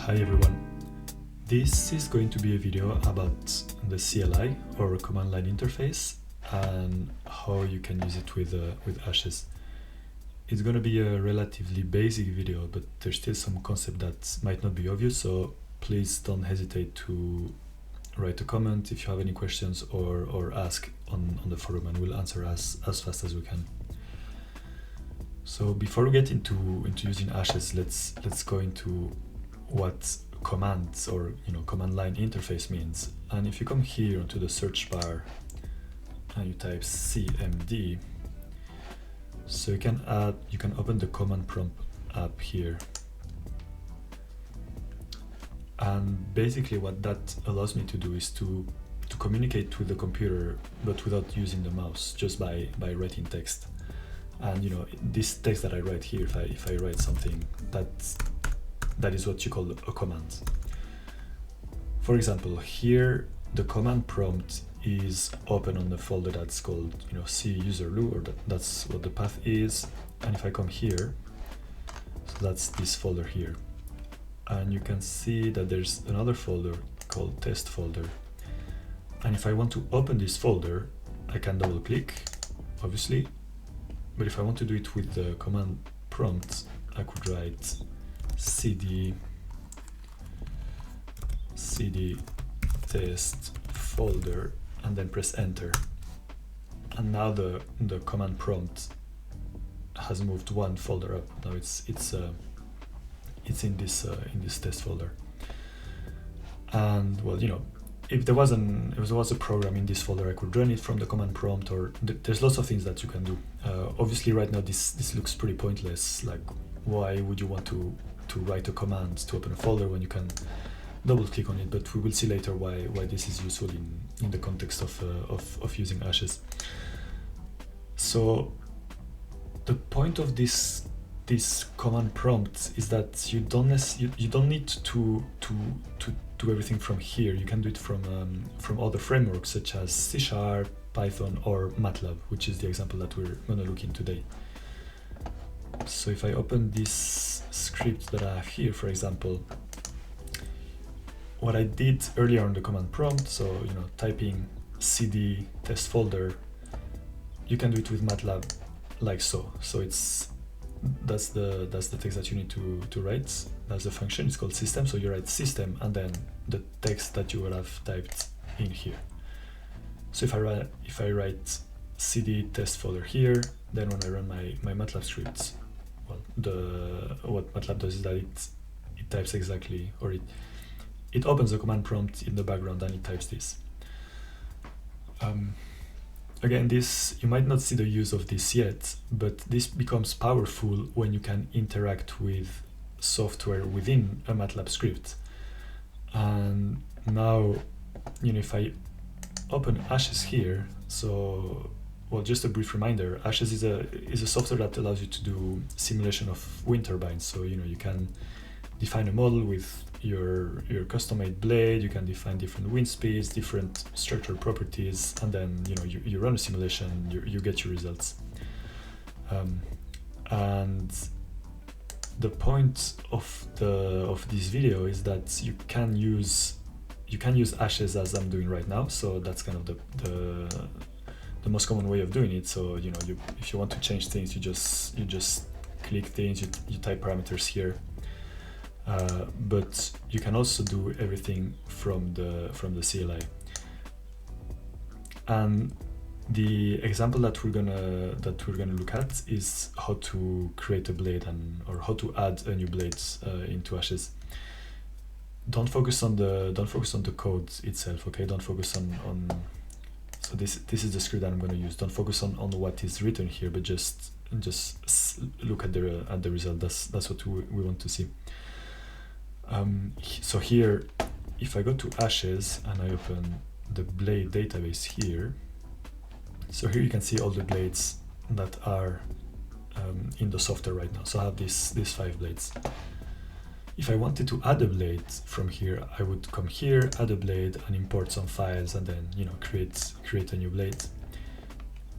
Hi everyone. This is going to be a video about the CLI or command line interface and how you can use it with Ashes. It's going to be a relatively basic video, but there's still some concept that might not be obvious, so please don't hesitate to write a comment if you have any questions or ask on the forum, and we'll answer as fast as we can. So before we get into using Ashes, let's go into what commands or command line interface means. And if you come here onto the search bar and you type CMD, so you can open the command prompt app here. And basically what that allows me to do is to communicate with the computer, but without using the mouse, just by writing text. And this text that I write here, if I write something, that is what you call a command. For example, here the command prompt is open on the folder that's called C user lu, or that's what the path is. And if I come here, so that's this folder here, and you can see that there's another folder called test folder. And if I want to open this folder, I can double click, obviously. But if I want to do it with the command prompt, I could write cd test folder and then press enter. And now the command prompt has moved one folder up. Now it's in this test folder. And well, if there was a program in this folder, I could run it from the command prompt, or there's lots of things that you can do. Obviously right now this looks pretty pointless. Like, why would you want to write a command to open a folder when you can double click on it? But we will see later why this is useful in the context of using Ashes. So the point of this command prompt is that you don't need to do everything from here. You can do it from other frameworks such as C#, Python, or Matlab, which is the example that we're going to look in today. So if I open this script that I have here, for example, what I did earlier on the command prompt, so typing cd test folder, you can do it with Matlab like so. So that's the text that you need to write. That's the function. It's called system. So you write system and then the text that you would have typed in here. So if I write cd test folder here, then when I run my Matlab scripts, well, what Matlab does is that it types exactly, or it opens the command prompt in the background and it types this. Again, you might not see the use of this yet, but this becomes powerful when you can interact with software within a Matlab script. And now, if I open Ashes here, so well, just a brief reminder, Ashes is a software that allows you to do simulation of wind turbines. So you can define a model with your custom-made blade. You can define different wind speeds, different structural properties, and then you run a simulation. You get your results. And the point of this video is that you can use Ashes as I'm doing right now. So that's kind of the most common way of doing it. So if you want to change things, you just click things, you type parameters here. But you can also do everything from the CLI. And the example that we're gonna look at is how to create a blade or how to add a new blade into Ashes. Don't focus on the code itself, okay? Don't focus on so this is the script that I'm going to use. Don't focus on what is written here, but just look at the result. That's what we want to see. So here, if I go to Ashes and I open the blade database here, so here you can see all the blades that are in the software right now. So I have these 5 blades. If I wanted to add a blade from here, I would come here, add a blade, and import some files, and then create a new blade.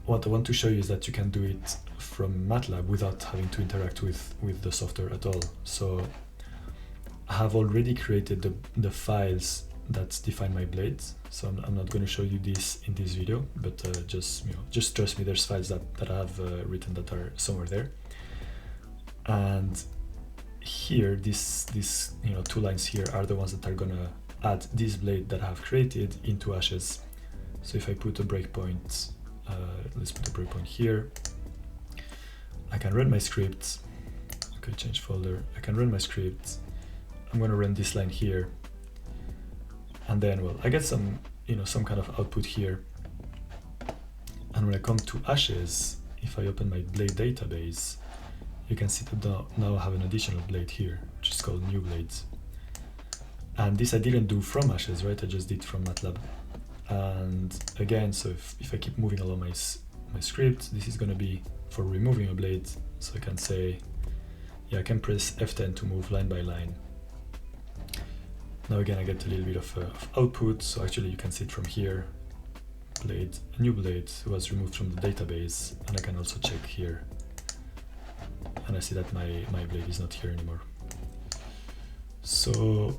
What I want to show you is that you can do it from Matlab without having to interact with the software at all. So I have already created the files that define my blades. So I'm not going to show you this in this video, but just trust me, there's files that I have written that are somewhere there. And here, these 2 lines here are the ones that are gonna add this blade that I have created into Ashes. So if I put a breakpoint, let's put a breakpoint here, I can run my script. Okay, change folder. I can run my script. I'm gonna run this line here, and then, well, I get some kind of output here. And when I come to Ashes, if I open my blade database, you can see that now I have an additional blade here, which is called new blades. And this I didn't do from Ashes, right? I just did from Matlab. And again, so if I keep moving along my script, this is going to be for removing a blade. So I can say, yeah, I can press F10 to move line by line. Now again, I get a little bit of output. So actually you can see it from here. Blade, a new blade was removed from the database. And I can also check here. And I see that my blade is not here anymore. So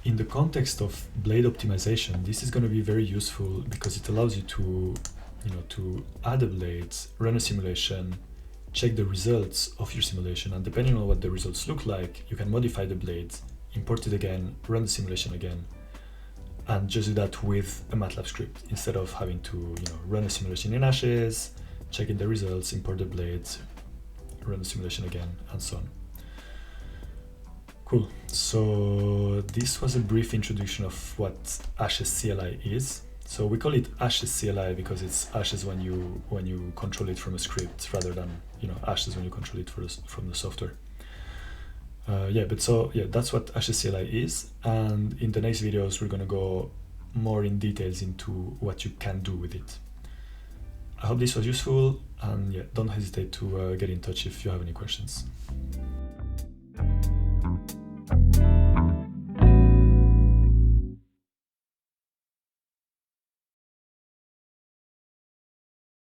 in the context of blade optimization, this is going to be very useful because it allows you to add a blade, run a simulation, check the results of your simulation, and depending on what the results look like, you can modify the blade, import it again, run the simulation again, and just do that with a Matlab script instead of having to run a simulation in Ashes, checking the results, import the blades, run the simulation again, and so on. Cool. So this was a brief introduction of what Ashes CLI is. So we call it Ashes CLI because it's Ashes when you control it from a script rather than Ashes when you control it from the software. That's what Ashes CLI is. And in the next videos, we're gonna go more in details into what you can do with it. I hope this was useful, and don't hesitate to get in touch if you have any questions.